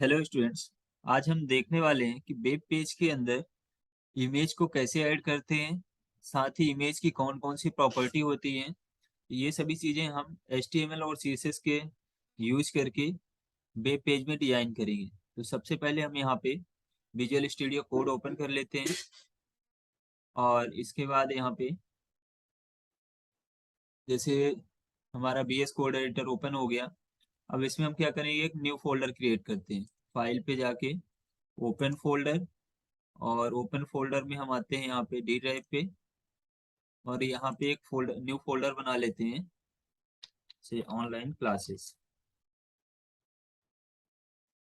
Hello students. आज हम देखने वाले हैं कि वेब पेज के अंदर इमेज को कैसे ऐड करते हैं, साथ ही इमेज की कौन कौन सी प्रॉपर्टी होती हैं। ये सभी चीज़ें हम HTML और CSS के यूज करके वेब पेज में डिजाइन करेंगे। तो सबसे पहले हम यहाँ पे विजुअल स्टूडियो कोड ओपन कर लेते हैं और इसके बाद यहाँ पे जैसे हमारा VS कोड एडिटर ओपन हो गया। अब इसमें हम क्या करेंगे, एक न्यू फोल्डर क्रिएट करते हैं। फाइल पे जाके ओपन फोल्डर, और ओपन फोल्डर में हम आते हैं यहाँ पे डी ड्राइव पे, और यहाँ पे एक फोल्डर न्यू फोल्डर बना लेते हैं से ऑनलाइन क्लासेस।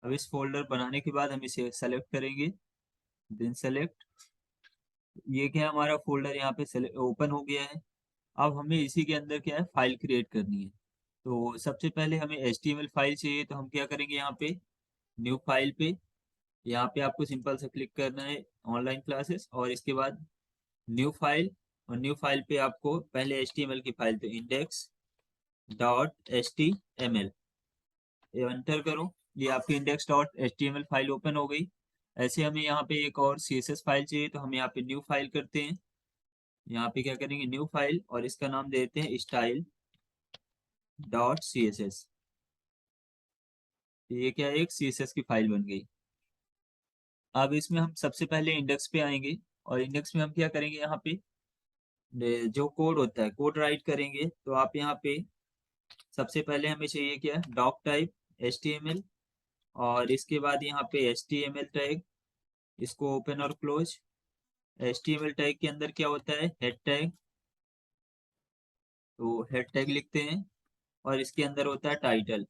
अब इस फोल्डर बनाने के बाद हम इसे सेलेक्ट करेंगे, देन सेलेक्ट। ये क्या है, हमारा फोल्डर यहाँ पे ओपन हो गया है। अब हमें इसी के अंदर क्या है, फाइल क्रिएट करनी है। तो सबसे पहले हमें HTML फाइल चाहिए, तो हम क्या करेंगे, यहाँ पे न्यू फाइल पे, यहाँ पे आपको सिंपल से क्लिक करना है ऑनलाइन क्लासेस, और इसके बाद न्यू फाइल। और न्यू फाइल पे आपको पहले HTML की फाइल, तो index.html एंटर करो। ये आपकी index.html फाइल ओपन हो गई। ऐसे हमें यहाँ पे एक और CSS फाइल चाहिए, तो हम यहाँ पे न्यू फाइल करते हैं। यहाँ पे क्या करेंगे, न्यू फाइल, और इसका नाम देते हैं style.css। ये क्या है, एक CSS की फाइल बन गई। अब इसमें हम सबसे पहले इंडेक्स पे आएंगे, और इंडेक्स में हम क्या करेंगे, यहाँ पे जो कोड होता है कोड राइट करेंगे। तो आप यहाँ पे सबसे पहले हमें चाहिए क्या, डॉक टाइप HTML, और इसके बाद यहाँ पे HTML टैग, इसको ओपन और क्लोज। HTML टैग के अंदर क्या होता है, हेड टैग, तो हेड टैग लिखते हैं। और इसके अंदर होता है टाइटल,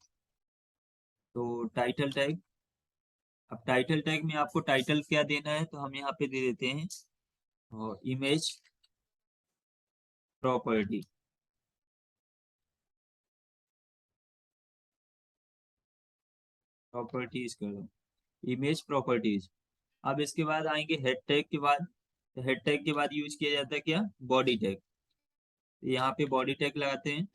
तो टाइटल टैग। अब टाइटल टैग में आपको टाइटल क्या देना है, तो हम यहाँ पे दे देते हैं और इमेज प्रॉपर्टी। प्रॉपर्टीज कर दो, इमेज प्रॉपर्टीज। अब इसके बाद आएंगे हेड टैग के बाद। तो हेड टैग के बाद यूज किया जाता है क्या, बॉडी टैग। तो यहाँ पे बॉडी टैग लगाते हैं।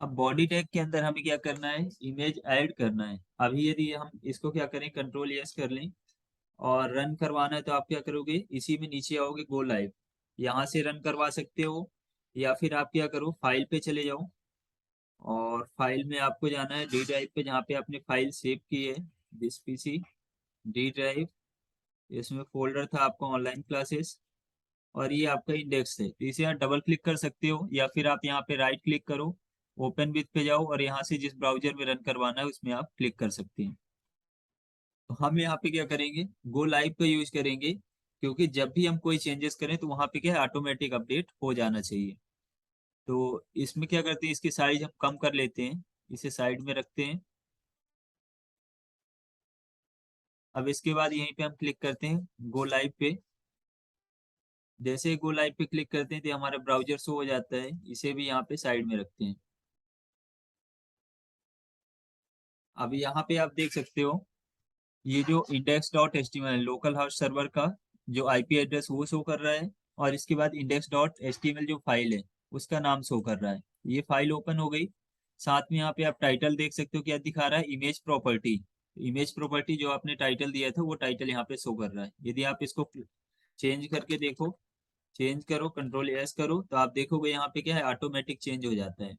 अब बॉडी टैग के अंदर हमें क्या करना है, इमेज ऐड करना है। अभी यदि हम इसको क्या करें, कंट्रोल यस कर लें और रन करवाना है, तो आप क्या करोगे, इसी में नीचे आओगे, गो लाइव, यहाँ से रन करवा सकते हो। या फिर आप क्या करो, फाइल पे चले जाओ, और फाइल में आपको जाना है डी ड्राइव पे, जहाँ पे आपने फाइल सेव की है, दिस PC डी ड्राइव। इसमें फोल्डर था आपका ऑनलाइन क्लासेस, और ये आपका इंडेक्स है। तो इसे आप डबल क्लिक कर सकते हो, या फिर आप यहाँ पे राइट क्लिक करो, ओपन विथ पे जाओ, और यहाँ से जिस ब्राउजर में रन करवाना है उसमें आप क्लिक कर सकते हैं। तो हम यहाँ पे क्या करेंगे, गो लाइव का यूज करेंगे, क्योंकि जब भी हम कोई चेंजेस करें तो वहाँ पे क्या है, ऑटोमेटिक अपडेट हो जाना चाहिए। तो इसमें क्या करते हैं, इसकी साइज हम कम कर लेते हैं, इसे साइड में रखते हैं। अब इसके बाद यहीं पे हम क्लिक करते हैं गो लाइव पे। जैसे ही गो लाइव पे क्लिक करते हैं तो हमारा ब्राउजर शो हो जाता है, इसे भी यहाँ पे साइड में रखते हैं। अब यहाँ पे आप देख सकते हो, ये जो index.html लोकल हाउस सर्वर का जो IP एड्रेस वो शो कर रहा है, और इसके बाद index.html जो फाइल है उसका नाम शो कर रहा है। ये फाइल ओपन हो गई। साथ में यहाँ पे आप टाइटल देख सकते हो, क्या दिखा रहा है, इमेज प्रॉपर्टी। इमेज प्रॉपर्टी जो आपने टाइटल दिया था वो टाइटल यहाँ पे शो कर रहा है। यदि आप इसको चेंज करके देखो, चेंज करो, कंट्रोल एस करो, तो आप देखोगे यहाँ पे क्या है, ऑटोमेटिक चेंज हो जाता है।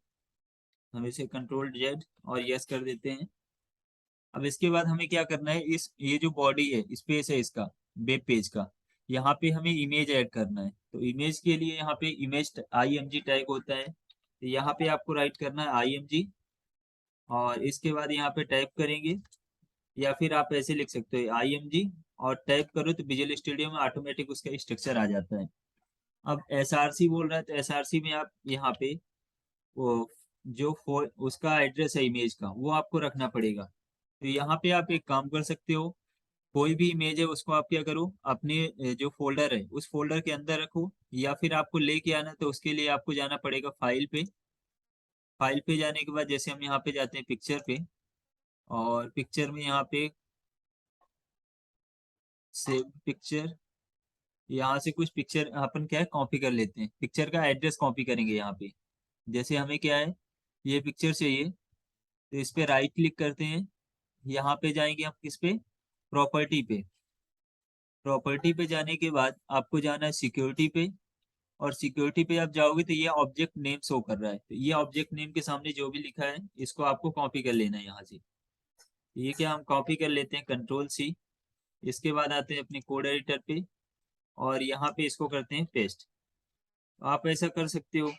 हम इसे कंट्रोल जेड और यस कर देते हैं। अब इसके बाद हमें क्या करना है, इस ये जो बॉडी है, स्पेस है इसका, वेब पेज का, यहाँ पे हमें इमेज ऐड करना है। तो इमेज के लिए यहाँ पे इमेज IMG टैग होता है, तो यहाँ पे आपको राइट करना है IMG, और इसके बाद यहाँ पे टाइप करेंगे, या फिर आप ऐसे लिख सकते हो IMG, और टाइप करो तो विजुअल स्टूडियो में ऑटोमेटिक उसका स्ट्रक्चर आ जाता है। अब SRC बोल रहा है, तो SRC में आप यहाँ पे वो उसका एड्रेस है इमेज का, वो आपको रखना पड़ेगा। तो यहाँ पे आप एक काम कर सकते हो, कोई भी इमेज है उसको आप क्या करो, अपने जो फोल्डर है उस फोल्डर के अंदर रखो, या फिर आपको लेके आना, तो उसके लिए आपको जाना पड़ेगा फाइल पे। फाइल पे जाने के बाद जैसे हम यहाँ पे जाते हैं पिक्चर पे, और पिक्चर में यहाँ पे सेव पिक्चर, यहाँ से कुछ पिक्चर अपन क्या है कॉपी कर लेते हैं, पिक्चर का एड्रेस कॉपी करेंगे यहाँ पे। जैसे हमें क्या है, ये पिक्चर चाहिए, तो इस पे राइट क्लिक करते हैं, यहाँ पे जाएंगे हम किस पे, प्रॉपर्टी पे। प्रॉपर्टी पे जाने के बाद आपको जाना है सिक्योरिटी पे, और सिक्योरिटी पे आप जाओगे तो ये ऑब्जेक्ट नेम शो कर रहा है, तो ये ऑब्जेक्ट नेम के सामने जो भी लिखा है इसको आपको कॉपी कर लेना है यहाँ से। ये क्या हम कॉपी कर लेते हैं, कंट्रोल C। इसके बाद आते हैं अपने कोड एडिटर पे, और यहाँ पे इसको करते हैं पेस्ट। आप ऐसा कर सकते हो।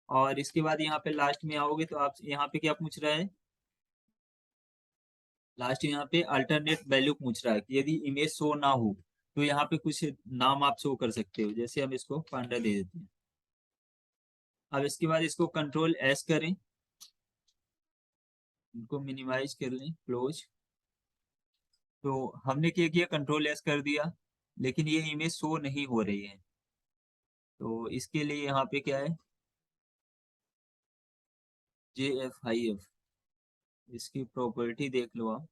और इसके बाद यहाँ पे लास्ट में आओगे तो आप यहाँ पे क्या पूछ रहा है, लास्ट यहाँ पे अल्टरनेट वैल्यू पूछ रहा है कि यदि इमेज शो ना हो तो यहाँ पे कुछ नाम आप शो कर सकते हो, जैसे हम इसको पांडा दे देते हैं। अब इसके बाद इसको कंट्रोल S करें, इनको मिनिमाइज कर लें, क्लोज। तो हमने क्या किया, कंट्रोल S कर दिया, लेकिन ये इमेज शो नहीं हो रही है। तो इसके लिए यहाँ पे क्या है, JFIF, इसकी प्रॉपर्टी देख लो आप,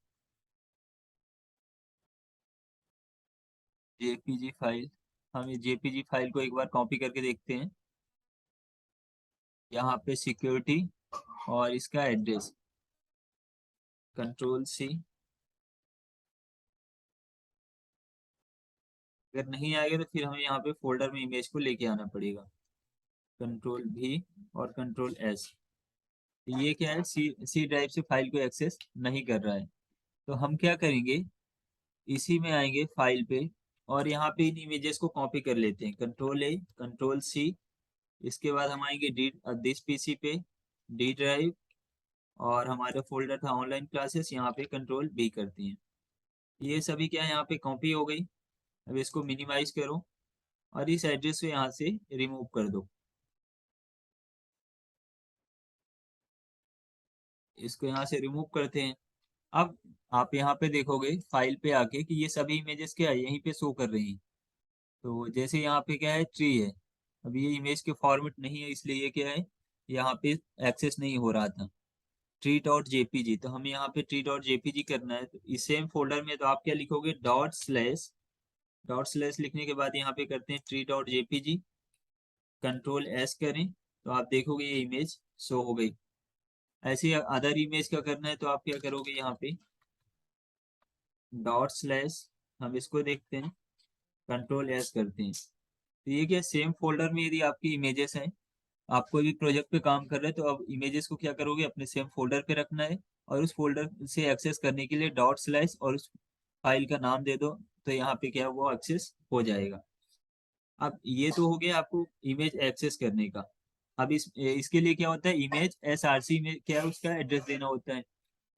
JPG फाइल। हम इस JPG फाइल को एक बार कॉपी करके देखते हैं। यहाँ पे सिक्योरिटी और इसका एड्रेस, कंट्रोल C। अगर नहीं आएगा तो फिर हमें यहाँ पे फोल्डर में इमेज को लेके आना पड़ेगा, कंट्रोल V और कंट्रोल S। ये क्या है, सी ड्राइव से फाइल को एक्सेस नहीं कर रहा है। तो हम क्या करेंगे, इसी में आएंगे फाइल पे, और यहाँ पे इन इमेजेस को कॉपी कर लेते हैं, कंट्रोल A, कंट्रोल C। इसके बाद हम आएंगे डी दिस पीसी पे, डी ड्राइव, और हमारा फोल्डर था ऑनलाइन क्लासेस, यहाँ पे कंट्रोल V करते हैं। ये सभी क्या है, यहाँ पे कॉपी हो गई। अब इसको मिनिमाइज करो और इस एड्रेस को यहाँ से रिमूव कर दो। इसको यहाँ से रिमूव करते हैं। अब आप यहाँ पे देखोगे फाइल पे आके कि ये सभी इमेजेस क्या है, यहीं पे शो कर रही हैं। तो जैसे यहाँ पे क्या है, ट्री है। अब ये इमेज के फॉर्मेट नहीं है, इसलिए ये क्या है, यहाँ पे एक्सेस नहीं हो रहा था। tree.jpg, तो हमें यहाँ पे tree.jpg करना है। तो इस सेम फोल्डर में तो आप क्या लिखोगे, डॉट स्लैश लिखने के बाद यहाँ पे करते हैं tree.jpg, कंट्रोल S करें, तो आप देखोगे ये इमेज शो हो गई। ऐसे अदर इमेज का करना है तो आप क्या करोगे, यहाँ पे डॉट स्लैश, हम इसको देखते हैं, कंट्रोल S करते हैं। तो ये क्या, सेम फोल्डर में यदि आपकी इमेजेस हैं, आप कोई भी प्रोजेक्ट पे काम कर रहे हैं, तो अब इमेजेस को क्या करोगे, अपने सेम फोल्डर पे रखना है, और उस फोल्डर से एक्सेस करने के लिए डॉट स्लैश और उस फाइल का नाम दे दो, तो यहाँ पे क्या वो एक्सेस हो जाएगा। अब ये तो हो गया आपको इमेज एक्सेस करने का। अब इसके लिए क्या होता है, इमेज SRC में क्या है, उसका एड्रेस देना होता है।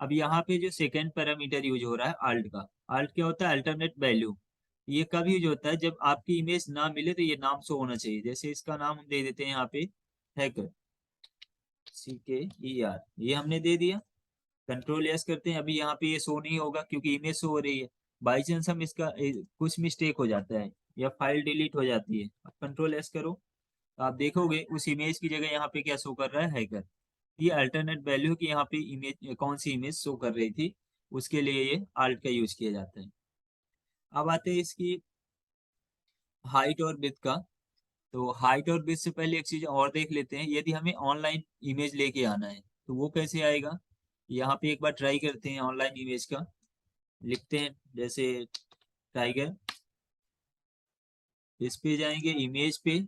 अब यहाँ पे जो सेकेंड पैरामीटर यूज हो रहा है अल्ट का, अल्ट क्या होता है, अल्टरनेट वैल्यू। ये कब यूज होता है, जब आपकी इमेज ना मिले तो ये नाम शो होना चाहिए। जैसे इसका नाम हम दे देते हैं यहाँ पे हैकर, CKER, ये हमने दे दिया। कंट्रोल S करते हैं, अभी यहाँ पे ये शो नहीं होगा क्योंकि इमेज शो हो रही है। बाई चांस हम इसका कुछ मिस्टेक हो जाता है या फाइल डिलीट हो जाती है, अब कंट्रोल S करो, तो आप देखोगे उस इमेज की जगह यहाँ पे क्या शो कर रहा है, हैकर। ये अल्टरनेट वैल्यू की यहाँ पे इमेज, कौन सी इमेज शो कर रही थी, उसके लिए ये आल्ट का यूज किया जाता है। अब आते हैं इसकी हाइट और विड्थ का। तो हाइट और विड्थ से पहले एक चीज और देख लेते हैं, यदि हमें ऑनलाइन इमेज लेके आना है तो वो कैसे आएगा। यहाँ पे एक बार ट्राई करते हैं ऑनलाइन इमेज का, लिखते हैं जैसे टाइगर, इस पे जाएंगे इमेज पे,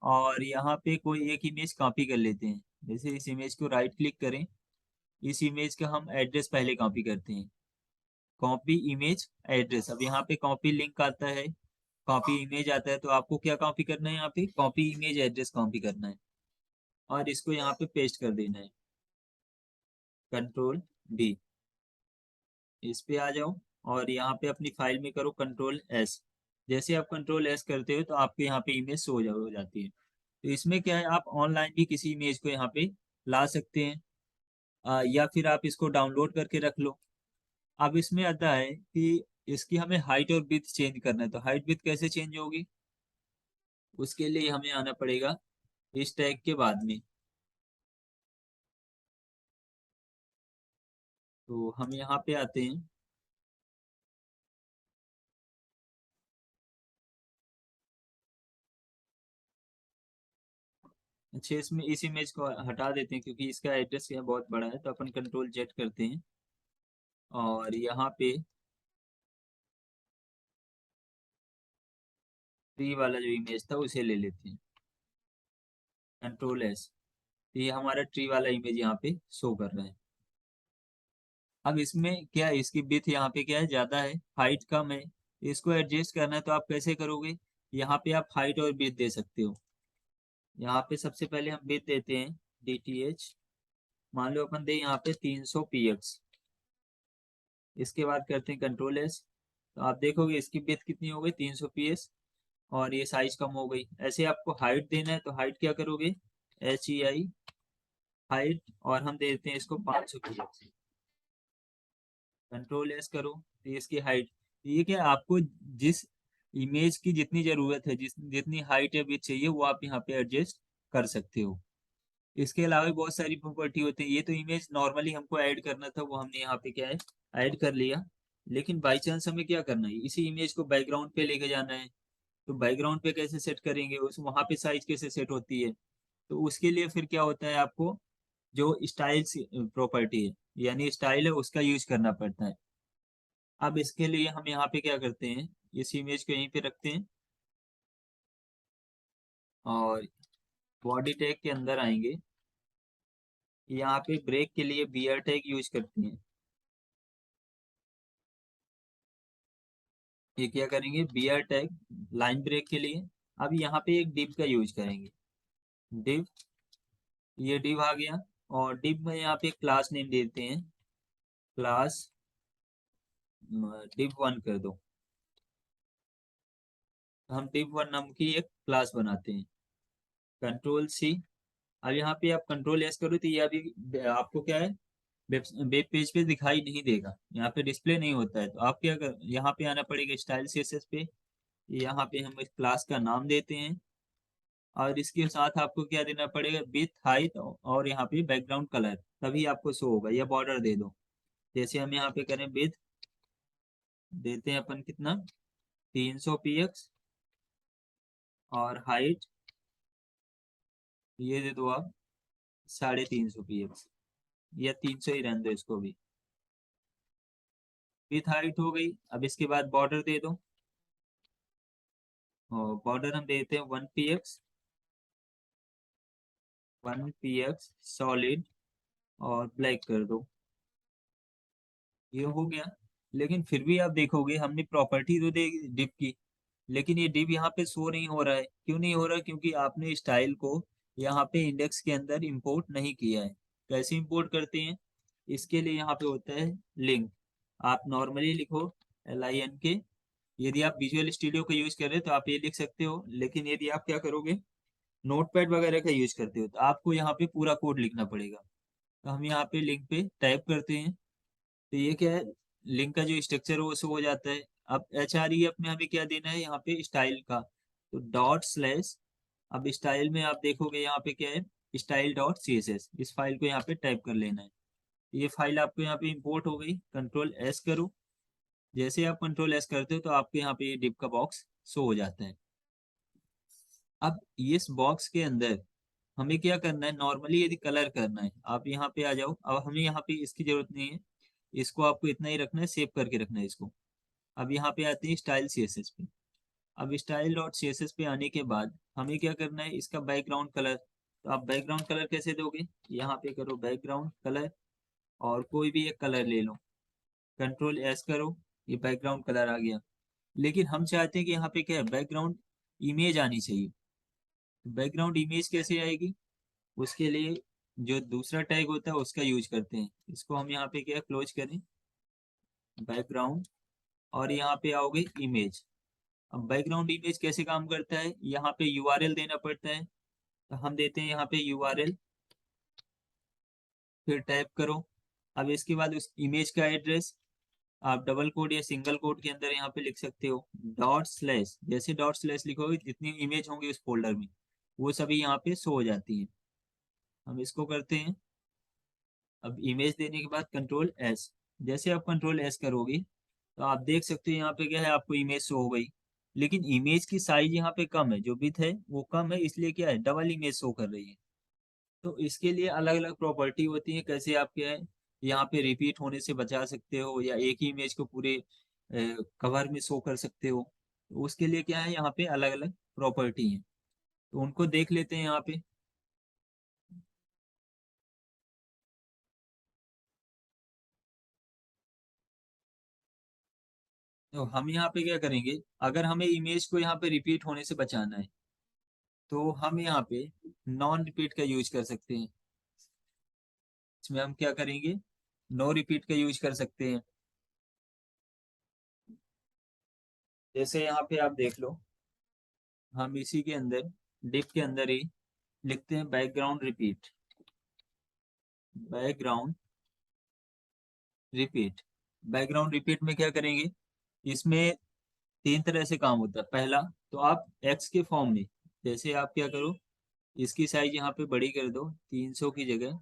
और यहाँ पे कोई एक इमेज कॉपी कर लेते हैं। जैसे इस इमेज को राइट क्लिक करें, इस इमेज का हम एड्रेस पहले कॉपी करते हैं, कॉपी इमेज एड्रेस। अब यहाँ पे कॉपी लिंक आता है, कॉपी इमेज आता है, तो आपको क्या कॉपी करना है, यहाँ पे कॉपी इमेज एड्रेस कॉपी करना है, और इसको यहाँ पे पेस्ट कर देना है, कंट्रोल V। इस पे आ जाओ, और यहाँ पे अपनी फाइल में करो कंट्रोल S। जैसे आप कंट्रोल S करते हो तो आपके यहाँ पे इमेज शो हो जाती है। तो इसमें क्या है, आप ऑनलाइन भी किसी इमेज को यहाँ पे ला सकते हैं, या फिर आप इसको डाउनलोड करके रख लो। अब इसमें आता है कि इसकी हमें हाइट और विड्थ चेंज करना है, तो हाइट विड्थ कैसे चेंज होगी, उसके लिए हमें आना पड़ेगा इस टैग के बाद में। तो हम यहाँ पे आते हैं, अच्छा, इसमें इस इमेज को हटा देते हैं क्योंकि इसका एड्रेस यहाँ बहुत बड़ा है, तो अपन कंट्रोल जेड करते हैं और यहाँ पे ट्री वाला जो इमेज था उसे ले लेते हैं, कंट्रोल एस। तो ये हमारा ट्री वाला इमेज यहाँ पे शो कर रहा है। अब इसमें क्या है, इसकी विड्थ यहाँ पे क्या है, ज्यादा है, हाइट कम है। इसको एडजस्ट करना है तो आप कैसे करोगे, यहाँ पे आप हाइट और विड्थ दे सकते हो। यहाँ पे सबसे पहले हम विड्थ देते हैं DTH, मान लो अपन दे यहाँ पे 300 px। इसके बाद करते हैं कंट्रोल एस, तो आप देखोगे इसकी विड्थ कितनी हो गई, 300 px, और ये साइज कम हो गई। ऐसे आपको हाइट देना है तो हाइट क्या करोगे, HEI हाइट, और हम दे देते हैं इसको 500 px। कंट्रोल एस करो तो इसकी हाइट, ये क्या आपको जिस इमेज की जितनी जरूरत है, जितनी हाइट या विड्थ चाहिए वो आप यहाँ पे एडजस्ट कर सकते हो। इसके अलावा भी बहुत सारी प्रॉपर्टी होती है। ये तो इमेज नॉर्मली हमको ऐड करना था, वो हमने यहाँ पे क्या है ऐड कर लिया। लेकिन बाई चांस हमें क्या करना है, इसी इमेज को बैकग्राउंड पे लेके जाना है, तो बैकग्राउंड पे कैसे सेट करेंगे, उस वहां पे साइज कैसे सेट होती है। तो उसके लिए फिर क्या होता है, आपको जो स्टाइल प्रॉपर्टी है, यानी स्टाइल है, उसका यूज करना पड़ता है। अब इसके लिए हम यहाँ पे क्या करते हैं, इस इमेज को यहीं पे रखते हैं और बॉडी टैग के अंदर आएंगे। यहाँ पे ब्रेक के लिए BR टैग यूज करते हैं। ये क्या करेंगे, BR टैग लाइन ब्रेक के लिए। अब यहाँ पे एक div का यूज करेंगे, div, ये div आ गया। और div में यहाँ पे क्लास नेम देते हैं, क्लास div1 कर दो। हम div1 नाम की एक क्लास बनाते हैं, कंट्रोल C। अब यहाँ पे आप कंट्रोल S करो तो ये अभी आपको क्या है, वेब पेज पे दिखाई नहीं देगा, यहाँ पे डिस्प्ले नहीं होता है। तो आप क्या कर, यहाँ पे आना पड़ेगा स्टाइल CSS पे। यहाँ पे हम इस क्लास का नाम देते हैं और इसके साथ आपको क्या देना पड़ेगा, विथ हाइट और यहाँ पे बैकग्राउंड कलर, तभी आपको शो होगा। या बॉर्डर दे दो, जैसे हम यहाँ पे करें विथ, देते हैं अपन कितना, 300 px, और हाइट ये दे दो आप 350 px, या 300 ही रहने दो इसको भी। विथ हाइट हो गई। अब इसके बाद बॉर्डर दे दो, और बॉर्डर हम देते हैं 1 px, 1 px सॉलिड, और ब्लैक कर दो। ये हो गया। लेकिन फिर भी आप देखोगे हमने प्रॉपर्टी तो दे डिप की, लेकिन ये डिप यहाँ पे शो नहीं हो रहा है। क्यों नहीं हो रहा, क्योंकि आपने स्टाइल को यहाँ पे इंडेक्स के अंदर इंपोर्ट नहीं किया है। कैसे इंपोर्ट करते हैं, इसके लिए यहाँ पे होता है लिंक। आप नॉर्मली लिखो LINK। यदि आप विजुअल स्टूडियो का यूज कर रहे हो तो आप ये लिख सकते हो, लेकिन यदि आप क्या करोगे, नोटपैड वगैरह का यूज करते हो, तो आपको यहाँ पे पूरा कोड लिखना पड़ेगा। तो हम यहाँ पे लिंक पे टाइप करते हैं, तो ये क्या है, लिंक का जो स्ट्रक्चर है वो शो हो जाता है। अब HREF में हमें क्या देना है, यहाँ पे स्टाइल का, तो डॉट स्लैश। अब स्टाइल में आप देखोगे यहाँ पे क्या है, style.css, इस फाइल को यहाँ पे टाइप कर लेना है। ये फाइल आपको यहाँ पे इंपोर्ट हो गई। कंट्रोल S करो, जैसे आप कंट्रोल S करते हो तो आपके यहाँ पे ये डिप का बॉक्स शो हो जाता है। अब इस बॉक्स के अंदर हमें क्या करना है, नॉर्मली यदि कलर करना है, आप यहाँ पे आ जाओ। अब हमें यहाँ पे इसकी जरूरत नहीं है, इसको आपको इतना ही रखना है, सेव करके रखना है इसको। अब यहाँ पे आते हैं स्टाइल CSS पे। अब style.css पे आने के बाद हमें क्या करना है, इसका बैकग्राउंड कलर। तो आप बैकग्राउंड कलर कैसे दोगे, यहाँ पे करो बैकग्राउंड कलर, और कोई भी एक कलर ले लो, कंट्रोल S करो, ये बैकग्राउंड कलर आ गया। लेकिन हम चाहते हैं कि यहाँ पे क्या है, बैकग्राउंड इमेज आनी चाहिए। बैकग्राउंड इमेज कैसे आएगी, उसके लिए जो दूसरा टैग होता है उसका यूज करते हैं। इसको हम यहाँ पे क्या क्लोज करें, बैकग्राउंड, और यहाँ पे आओगे इमेज। अब बैकग्राउंड इमेज कैसे काम करता है, यहाँ पे URL देना पड़ता है। तो हम देते हैं यहाँ पे URL, फिर टाइप करो। अब इसके बाद उस इमेज का एड्रेस आप डबल कोड या सिंगल कोड के अंदर यहाँ पे लिख सकते हो, डॉट स्लैश। जैसे डॉट स्लैश लिखोगे जितनी इमेज होंगी उस फोल्डर में वो सभी यहाँ पे शो हो जाती है। हम इसको करते हैं। अब इमेज देने के बाद कंट्रोल S, जैसे आप कंट्रोल S करोगे तो आप देख सकते हो यहाँ पे क्या है, आपको इमेज शो हो गई। लेकिन इमेज की साइज यहाँ पे कम है, जो विड्थ है वो कम है, इसलिए क्या है, डबल इमेज शो कर रही है। तो इसके लिए अलग अलग प्रॉपर्टी होती है, कैसे आप क्या है यहाँ पे रिपीट होने से बचा सकते हो या एक ही इमेज को पूरे कवर में शो कर सकते हो। तो उसके लिए क्या है, यहाँ पे अलग अलग प्रॉपर्टी है, तो उनको देख लेते हैं यहाँ पे। तो हम यहाँ पे क्या करेंगे, अगर हमें इमेज को यहाँ पे रिपीट होने से बचाना है तो हम यहाँ पे नॉन रिपीट का यूज कर सकते हैं। इसमें हम क्या करेंगे, नो रिपीट का यूज कर सकते हैं। जैसे यहाँ पे आप देख लो, हम इसी के अंदर डिफ के अंदर ही लिखते हैं background repeat. Background repeat, background repeat में क्या करेंगे, इसमें तीन तरह से काम होता है। पहला, तो आप एक्स के फॉर्म में, जैसे आप क्या करो, इसकी साइज यहाँ पे बड़ी कर दो, 300 की जगह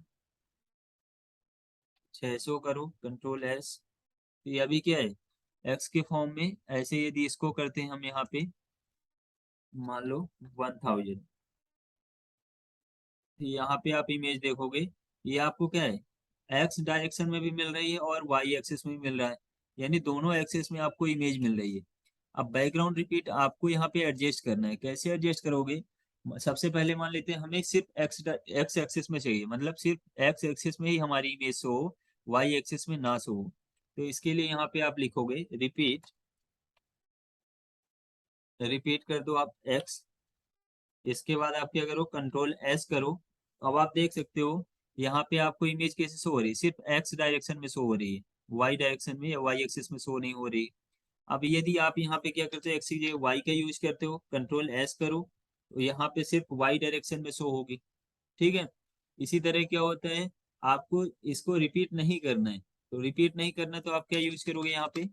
600 करो, कंट्रोल एस। तो ये अभी क्या है, एक्स के फॉर्म में। ऐसे यदि इसको करते हैं हम यहाँ पे, मान लो 1000, तो यहाँ पे आप इमेज देखोगे, ये आपको क्या है, एक्स डायरेक्शन में भी मिल रही है और वाई एक्सिस में भी मिल रहा है, यानी दोनों एक्सिस में आपको इमेज मिल रही है। अब बैकग्राउंड रिपीट आपको यहाँ पे एडजस्ट करना है। कैसे एडजस्ट करोगे, सबसे पहले मान लेते हैं हमें सिर्फ एक्स एक्स एक्सिस में चाहिए, मतलब सिर्फ एक्स एक्सिस में ही हमारी इमेज शो हो, वाई एक्सिस में ना शो हो। तो इसके लिए यहाँ पे आप लिखोगे रिपीट, रिपीट कर दो आप एक्स। इसके बाद आप क्या करो, कंट्रोल एस करो। अब आप देख सकते हो यहाँ पे आपको इमेज कैसे शो हो रही है, सिर्फ एक्स डायरेक्शन में शो हो रही है, वाई डायरेक्शन में या वाई एक्सिस में शो नहीं हो रही। अब यदि आप यहाँ पे क्या करते हो, एक्स की जगह वाई का यूज करते हो, कंट्रोल एस करो, तो यहाँ पे सिर्फ वाई डायरेक्शन में शो होगी। ठीक है। इसी तरह क्या होता है, आपको इसको रिपीट नहीं करना है, तो रिपीट नहीं करना है तो आप क्या यूज करोगे यहाँ पे,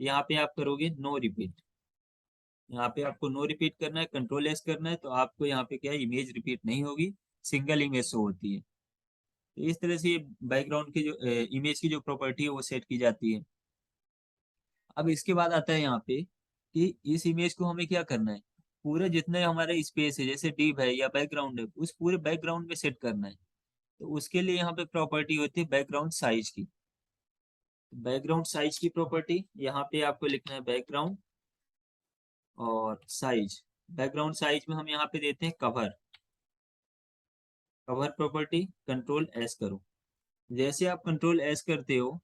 यहाँ पे आप करोगे नो रिपीट। यहाँ पे आपको नो रिपीट करना है, कंट्रोल एस करना है, तो आपको यहाँ पे क्या है, इमेज रिपीट नहीं होगी, सिंगल इमेज शो होती है। तो इस तरह से बैकग्राउंड की जो इमेज की जो प्रॉपर्टी है वो सेट की जाती है। अब इसके बाद आता है यहाँ पे कि इस इमेज को हमें क्या करना है, पूरे जितने हमारे स्पेस है, जैसे डिव है या बैकग्राउंड है, उस पूरे बैकग्राउंड में सेट करना है। तो उसके लिए यहाँ पे प्रॉपर्टी होती है बैकग्राउंड साइज की। बैकग्राउंड साइज की प्रॉपर्टी यहाँ पे आपको लिखना है बैकग्राउंड और साइज। बैकग्राउंड साइज में हम यहाँ पे देते हैं cover, cover property, control S करो। जैसे आप कंट्रोल एस करते हो,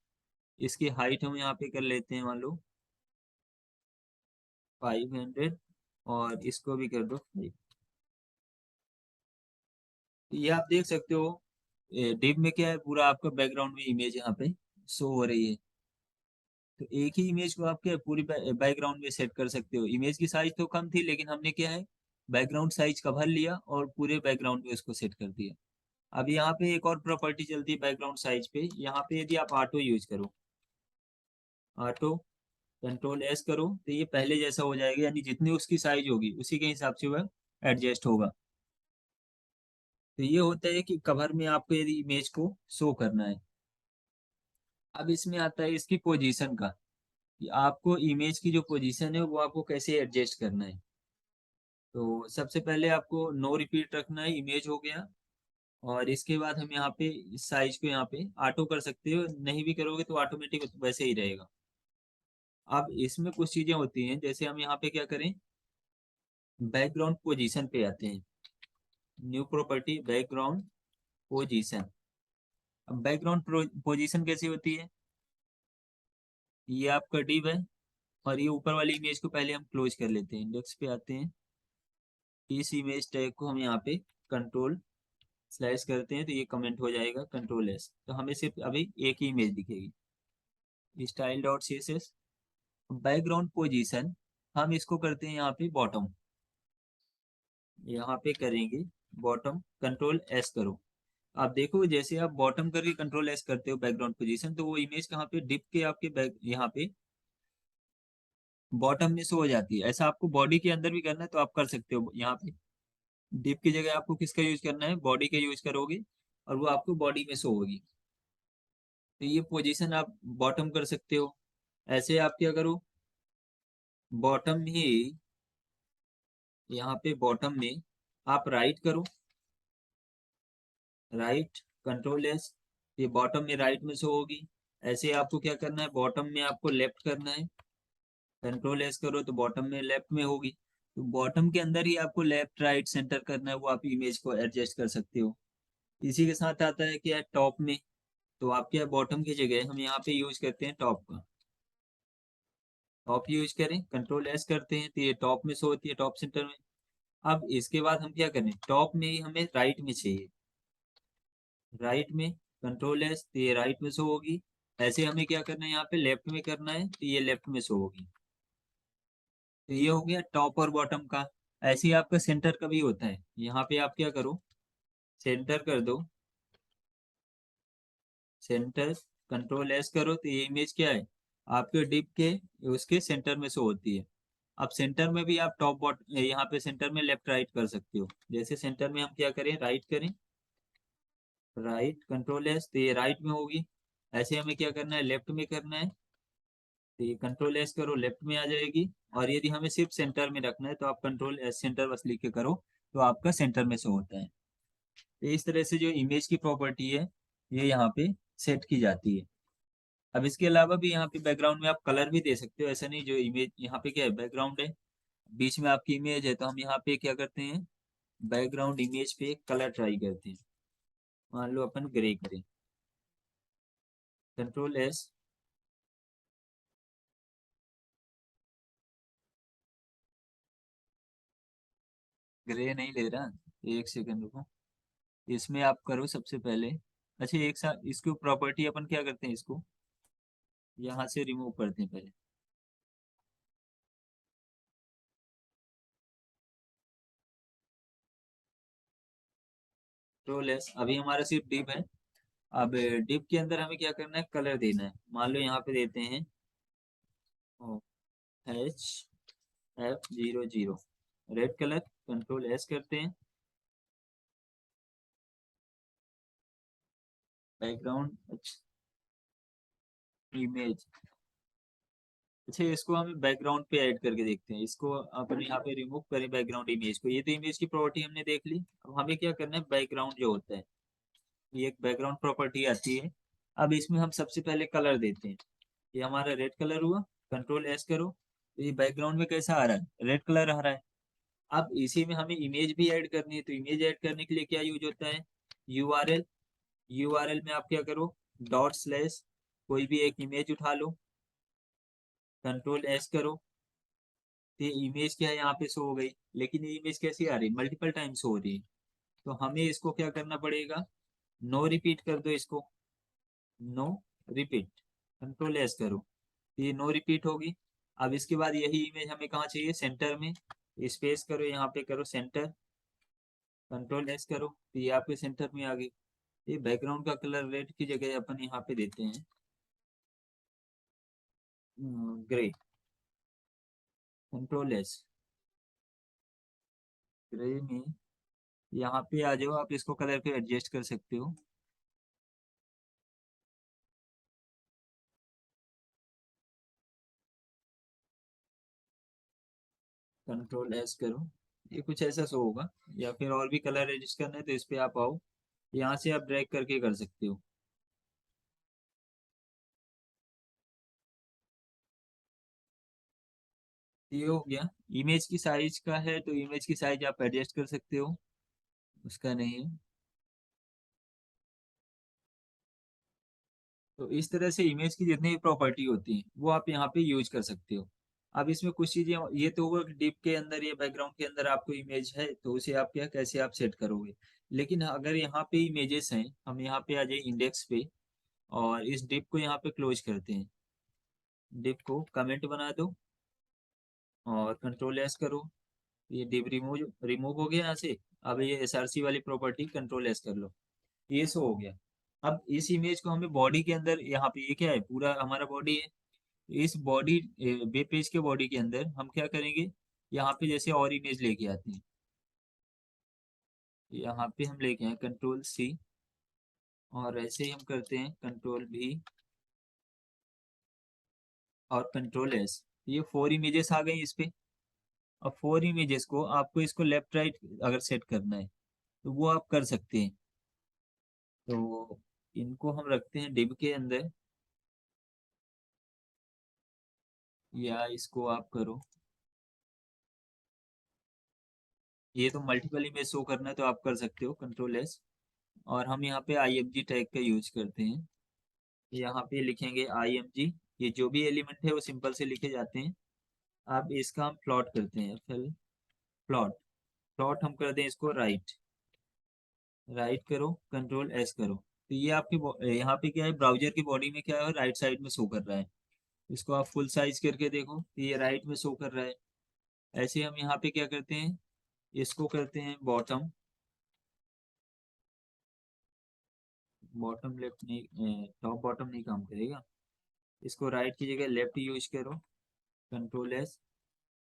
इसकी हाइट हम यहाँ पे कर लेते हैं, मान लो 500, और इसको भी कर दो 5। ये आप देख सकते हो डिप में क्या है, पूरा आपका बैकग्राउंड में इमेज यहाँ पे शो हो रही है। तो एक ही इमेज को आप क्या है, पूरी बैकग्राउंड में सेट कर सकते हो। इमेज की साइज तो कम थी, लेकिन हमने क्या है, बैकग्राउंड साइज कवर लिया और पूरे बैकग्राउंड में उसको सेट कर दिया। अब यहाँ पे एक और प्रॉपर्टी चलती है बैकग्राउंड साइज पे, यहाँ पे यदि आप ऑटो यूज करो, ऑटो, कंट्रोल एस करो, तो ये पहले जैसा हो जाएगा, यानी जितनी उसकी साइज होगी उसी के हिसाब से वह एडजस्ट होगा। तो ये होता है कि कवर में आपको यदि इमेज को शो करना है। अब इसमें आता है इसकी पोजीशन का, कि आपको इमेज की जो पोजीशन है वो आपको कैसे एडजस्ट करना है। तो सबसे पहले आपको नो रिपीट रखना है, इमेज हो गया। और इसके बाद हम यहाँ पे साइज को यहाँ पे ऑटो कर सकते हो, नहीं भी करोगे तो ऑटोमेटिक वैसे ही रहेगा। अब इसमें कुछ चीजें होती हैं, जैसे हम यहाँ पे क्या करें, बैकग्राउंड पोजीशन पे आते हैं, न्यू प्रॉपर्टी बैकग्राउंड पोजीशन। अब बैकग्राउंड पोजीशन कैसी होती है, ये आपका डिव है, और ये ऊपर वाली इमेज को पहले हम क्लोज कर लेते हैं, इंडेक्स पे आते हैं, इस इमेज टैग को हम यहाँ पे कंट्रोल स्लैश करते हैं, तो ये कमेंट हो जाएगा कंट्रोल एस, तो हमें सिर्फ अभी एक ही इमेज दिखेगी, style dot C S S. Background position हम इसको करते हैं यहाँ पे बॉटम, यहाँ पे करेंगे बॉटम, कंट्रोल एस करो। आप देखो जैसे आप बॉटम करके कंट्रोल एस करते हो बैकग्राउंड पोजीशन, तो वो इमेज कहाँ पे, डिप के आपके बैक यहाँ पे बॉटम में शो हो जाती है। ऐसा आपको बॉडी के अंदर भी करना है तो आप कर सकते हो, यहाँ पे डिप की जगह आपको किसका यूज करना है, बॉडी का यूज करोगे, और वो आपको बॉडी में शो होगी। तो ये पोजीशन आप बॉटम कर सकते हो। ऐसे आप क्या करो, बॉटम ही, यहाँ पे बॉटम में आप राइट करो, राइट, कंट्रोल एस, ये बॉटम में राइट में शो होगी। ऐसे आपको क्या करना है, बॉटम में आपको लेफ्ट करना है, कंट्रोल एस करो तो बॉटम में लेफ्ट में होगी। तो बॉटम के अंदर ही आपको लेफ्ट राइट सेंटर करना है, वो आप इमेज को एडजस्ट कर सकते हो। इसी के साथ आता है क्या, टॉप में। तो आपके बॉटम की जगह हम यहाँ पे यूज करते हैं टॉप का। टॉप यूज करें, कंट्रोल एस करते हैं तो ये टॉप में शो होती है, टॉप सेंटर में। अब इसके बाद हम क्या करें, टॉप में ही हमें राइट में चाहिए, राइट में कंट्रोल एस तो ये राइट में शो होगी। ऐसे हमें क्या करना है, यहाँ पे लेफ्ट में करना है तो ये लेफ्ट में शो होगी। तो ये हो गया टॉप और बॉटम का। ऐसे ही आपका सेंटर का भी होता है, यहाँ पे आप क्या करो, सेंटर कर दो, सेंटर, कंट्रोल एस करो तो ये इमेज क्या है, आपके डिप के उसके सेंटर में शो होती है। अब सेंटर में भी आप टॉप बॉट यहाँ पे सेंटर में लेफ्ट राइट कर सकते हो। जैसे सेंटर में हम क्या करें, राइट करें, राइट कंट्रोल एस तो ये राइट में होगी। ऐसे हमें क्या करना है, लेफ्ट में करना है तो ये कंट्रोल एस करो, लेफ्ट में आ जाएगी। और यदि हमें सिर्फ सेंटर में रखना है तो आप कंट्रोल एस सेंटर बस लिख के करो, तो आपका सेंटर में शो होता है। तो इस तरह से जो इमेज की प्रॉपर्टी है ये यहाँ पे सेट की जाती है। अब इसके अलावा भी यहाँ पे बैकग्राउंड में आप कलर भी दे सकते हो, ऐसा नहीं, जो इमेज यहाँ पे क्या है, बैकग्राउंड है, बीच में आपकी इमेज है, तो हम यहाँ पे क्या करते हैं, बैकग्राउंड इमेज पे कलर ट्राई करते हैं। मान लो अपन ग्रे करें, कंट्रोल एस, ग्रे नहीं ले रहा, एक सेकंड रुको। इसमें आप करो सबसे पहले, अच्छा एक साथ इसको प्रॉपर्टी अपन क्या करते हैं, इसको यहाँ से रिमूव करते हैं पहले। कंट्रोल एस, अभी हमारा सिर्फ डिप है। अब डिप के अंदर हमें क्या करना है, कलर देना है। मान लो यहाँ पे देते हैं HF00, red colour, control S करते हैं, बैकग्राउंड इमेज। अच्छा इसको हम बैकग्राउंड पे ऐड करके देखते हैं, इसको अपन यहाँ पे रिमूव करें बैकग्राउंड इमेज को। ये तो इमेज की प्रॉपर्टी हमने देख ली। अब हमें क्या करना है, बैकग्राउंड जो होता है, ये एक बैकग्राउंड प्रॉपर्टी आती है। अब इसमें हम सबसे पहले कलर देते हैं, ये हमारा रेड कलर हुआ, कंट्रोल एस करो तो ये बैकग्राउंड में कैसा आ रहा है, रेड कलर आ रहा है। अब इसी में हमें इमेज भी ऐड करनी है, तो इमेज ऐड करने के लिए क्या यूज होता है, यूआरएल। यूआरएल में आप क्या करो, डॉट स्लैश कोई भी एक इमेज उठा लो, कंट्रोल एस करो तो ये इमेज क्या है, यहाँ पे शो हो गई। लेकिन ये इमेज कैसी आ रही है, मल्टीपल टाइम शो हो रही है। तो हमें इसको क्या करना पड़ेगा, नो रिपीट कर दो इसको, नो रिपीट, कंट्रोल एस करो तो ये नो रिपीट होगी। अब इसके बाद यही इमेज हमें कहाँ चाहिए, सेंटर में, स्पेस करो, यहाँ पे करो सेंटर, कंट्रोल एस करो तो ये आपके सेंटर में आ गई। ये बैकग्राउंड का कलर रेड की जगह अपन यहाँ पे देते हैं ग्रे, कंट्रोल एस, ग्रे में यहाँ पे आ जाओ, आप इसको कलर पे एडजस्ट कर सकते हो। कंट्रोल एस करो, ये कुछ ऐसा शो होगा। या फिर और भी कलर एडजस्ट करना है तो इस पे आप आओ, यहाँ से आप ड्रैग करके कर सकते हो। ये हो गया। इमेज की साइज का है तो इमेज की साइज आप एडजस्ट कर सकते हो, उसका नहीं है। तो इस तरह से इमेज की जितनी भी प्रॉपर्टी होती है वो आप यहाँ पे यूज कर सकते हो। अब इसमें कुछ चीजें, ये तो हुआ डिप के अंदर या बैकग्राउंड के अंदर आपको इमेज है तो उसे आप क्या, कैसे आप सेट करोगे। लेकिन अगर यहाँ पे इमेजेस हैं, हम यहाँ पे आ जाए इंडेक्स पे और इस डिप को यहाँ पे क्लोज करते हैं, डिप को कमेंट बना दो और कंट्रोल एस करो, ये डिप रिमूव रिमूव हो गया यहाँ से। अब ये SRC वाली प्रॉपर्टी कंट्रोल एस कर लो, ये सो हो गया। अब इस इमेज को हमें बॉडी के अंदर, यहाँ पे ये क्या है, पूरा हमारा बॉडी है, इस बॉडी वेब पेज के बॉडी के अंदर हम क्या करेंगे, यहाँ पे जैसे और इमेज लेके आते हैं, यहाँ पे हम लेके आए कंट्रोल C, और ऐसे ही हम करते हैं कंट्रोल V और कंट्रोल S। ये 4 इमेजेस आ गई इस पे। अब 4 इमेजेस को आपको इसको लेफ्ट राइट अगर सेट करना है तो वो आप कर सकते हैं। तो इनको हम रखते हैं डिव के अंदर, या इसको आप करो, ये तो मल्टीपल इमेज शो करना है तो आप कर सकते हो कंट्रोल एस। और हम यहाँ पे img टैग का यूज करते हैं, यहाँ पे लिखेंगे img। ये जो भी एलिमेंट है वो सिंपल से लिखे जाते हैं। अब इसका हम प्लॉट करते हैं, फिर प्लॉट, प्लॉट हम कर दें इसको राइट, राइट करो कंट्रोल एस करो। तो ये आपके यहाँ पे क्या है, ब्राउजर की बॉडी में क्या है, राइट साइड में शो कर रहा है। इसको आप फुल साइज करके देखो तो ये राइट में शो कर रहा है। ऐसे हम यहाँ पे क्या करते हैं, इसको करते हैं बॉटम, बॉटम लेफ्ट नहीं, टॉप बॉटम नहीं काम करेगा, इसको राइट की जगह लेफ्ट यूज करो कंट्रोल एस।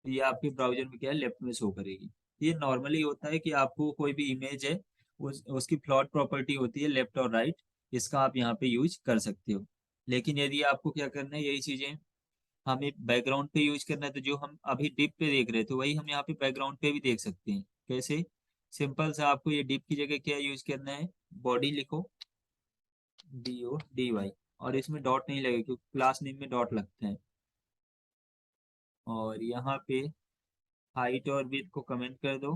तो ये आपके ब्राउजर में क्या है, लेफ्ट में शो करेगी। ये नॉर्मली होता है कि आपको कोई भी इमेज है उसकी प्लॉट प्रॉपर्टी होती है लेफ्ट और राइट, इसका आप यहाँ पे यूज कर सकते हो। लेकिन यदि आपको क्या करना है, यही चीजें हमें बैकग्राउंड पे यूज करना है, तो जो हम अभी डिप पे देख रहे थे वही हम यहाँ पे बैकग्राउंड पे भी देख सकते हैं। कैसे, सिंपल सा आपको ये डिप की जगह क्या यूज करना है, बॉडी लिखो, DODY, और इसमें डॉट नहीं लगेगा क्योंकि क्लास नेम में डॉट लगता है। और यहाँ पे हाइट और विड्थ को कमेंट कर दो,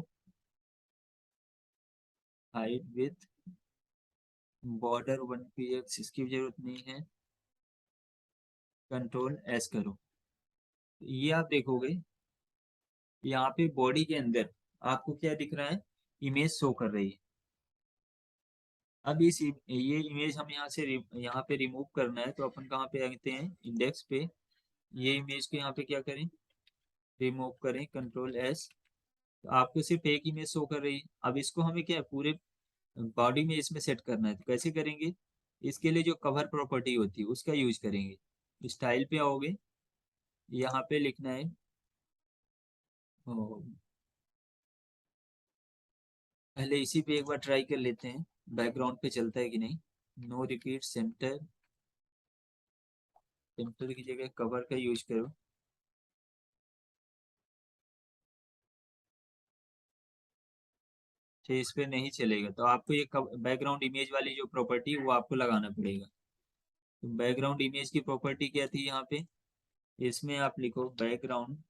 हाइट विड्थ, बॉर्डर 1px इसकी भी जरूरत नहीं है, कंट्रोल एस करो। ये आप देखोगे यहाँ पे बॉडी के अंदर आपको क्या दिख रहा है, इमेज शो कर रही है। अब ये इमेज हम यहाँ से यहाँ पे रिमूव करना है, तो अपन कहाँ पे आते हैं, इंडेक्स पे। ये इमेज को यहाँ पे क्या करें, रिमूव करें कंट्रोल एस। तो आपको सिर्फ एक इमेज शो कर रही है। अब इसको हमें क्या है, पूरे बॉडी में इसमें सेट करना है, तो कैसे करेंगे, इसके लिए जो कवर प्रॉपर्टी होती है उसका यूज करेंगे। स्टाइल पे आओगे, यहाँ पे लिखना है, ओ, पहले इसी पे एक बार ट्राई कर लेते हैं बैकग्राउंड पे चलता है कि नहीं। नो रिपीट सेंटर, सेंटर की जगह कवर का यूज करो। तो इस पे नहीं चलेगा, तो आपको ये बैकग्राउंड इमेज वाली जो प्रॉपर्टी वो आपको लगाना पड़ेगा। तो बैकग्राउंड इमेज की प्रॉपर्टी क्या थी यहाँ पे, इसमें आप लिखो बैकग्राउंड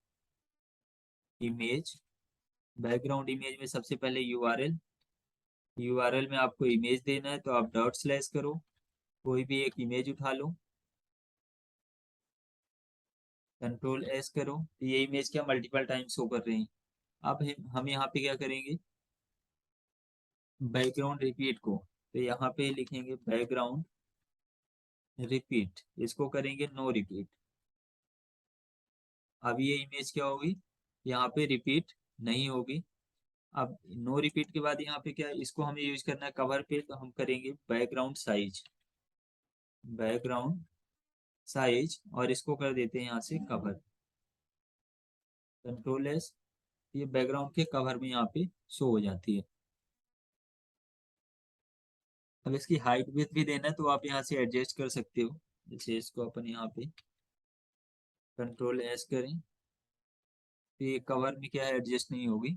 इमेज। बैकग्राउंड इमेज में सबसे पहले यूआरएल, यूआरएल में आपको इमेज देना है तो आप डॉट स्लैश करो, कोई भी एक इमेज उठा लो, कंट्रोल एस करो। तो ये इमेज क्या मल्टीपल टाइम शो कर रही है। अब हम यहाँ पे क्या करेंगे, बैकग्राउंड रिपीट को, तो यहाँ पे लिखेंगे बैकग्राउंड रिपीट, इसको करेंगे नो रिपीट। अब ये इमेज क्या होगी, यहाँ पे रिपीट नहीं होगी। अब नो रिपीट के बाद यहाँ पे क्या, इसको हमें यूज करना है कवर पे, तो हम करेंगे बैकग्राउंड साइज, बैकग्राउंड साइज, और इसको कर देते हैं यहाँ से कवर, कंट्रोल एस। ये बैकग्राउंड के कवर में यहाँ पे शो हो जाती है। अब इसकी हाइट विड्थ भी देना है तो आप यहाँ से एडजस्ट कर सकते हो। जैसे इसको अपन यहाँ पे कंट्रोल एस करें तो ये कवर में क्या है, एडजस्ट नहीं होगी।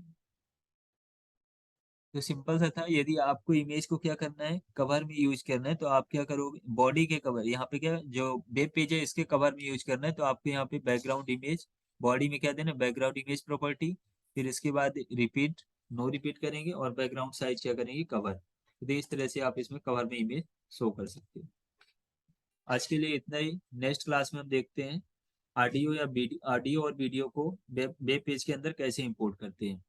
तो सिंपल सा था, यदि आपको इमेज को क्या करना है, कवर में यूज करना है, तो आप क्या करोगे, बॉडी के कवर, यहाँ पे क्या जो वेब पेज है इसके कवर में यूज करना है, तो आपको यहाँ पे बैकग्राउंड इमेज, बॉडी में क्या देना, बैकग्राउंड इमेज प्रॉपर्टी, फिर इसके बाद रिपीट, नो रिपीट करेंगे, और बैकग्राउंड साइज क्या करेंगे, कवर। तो इस तरह से आप इसमें कवर में इमेज शो कर सकते हो। आज के लिए इतना ही। नेक्स्ट क्लास में हम देखते हैं ऑडियो या वीडियो, ऑडियो और वीडियो को वेब पेज के अंदर कैसे इंपोर्ट करते हैं।